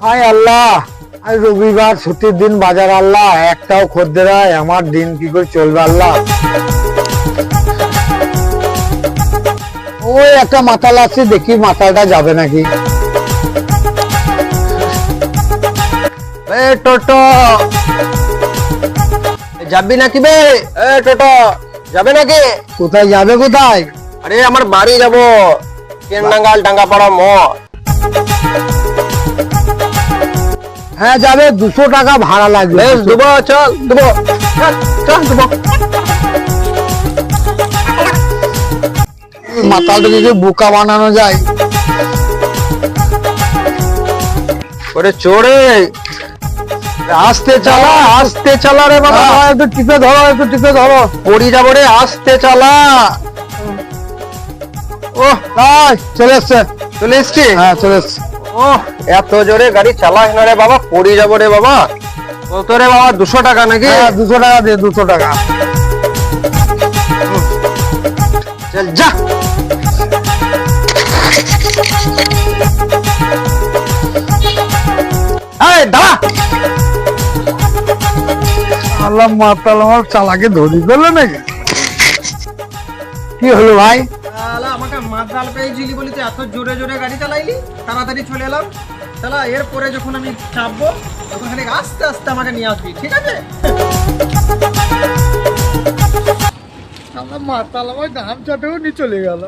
হায় আল্লাহ, আজ রবিবার ছুটির দিন, বাজার আল্লাহ, একটাও খদ্দের হয়, আমার দিন কি করে চলবে আল্লাহ। ওই একটা মাতাল আছে, দেখি মাতালটা যাবে নাকি। টোটো যাবি নাকি বে? টোটো যাবে নাকি? কোথায় যাবে কোথায়? আরে আমার বাড়ি যাবো, কেনডাঙ্গাল ডাঙ্গাপাড়া মোড়। হ্যাঁ যাবে, 200 টাকা ভাড়া লাগবে। দেবো, চল দেবো, চল দেবো। মাতালটাকে যে বোকা বানানো যায়। ওরে চোরে, আস্তে চালা, আস্তে চালা রে বাবা। একটু টিপে ধরো, একটু টিপে ধরো। পড়ি যাবো রে, আস্তে চালা। ওহ চলে এসছে। চলে এসছি। হ্যাঁ চলে এসছে। ওহ এত জোরে গাড়ি চালাস না রে বাবা, পড়ি যাবো রে বাবা। কত রে বাবা? 200 টাকা নাকি? হ্যাঁ 200 টাকা দিয়ে, 200 টাকা। চল যা। এই দাঁড়া। আল্লাহ, মাতাল আমার চালাকে ধরি ফেললো নাকি? কি হলো ভাই? আমাকে মাতাল পেয়েছিলি বলি তুই এত জোরে জোরে গাড়ি চালাইলি, তাড়াতাড়ি চলে এলাম। তাহলে এরপরে যখন আমি চাপবো তখন খালি আস্তে আস্তে আমাকে নিয়ে আসবি, ঠিক আছে? আমার মাতাল আমার গাম চাটেও নিয়ে চলে গেল।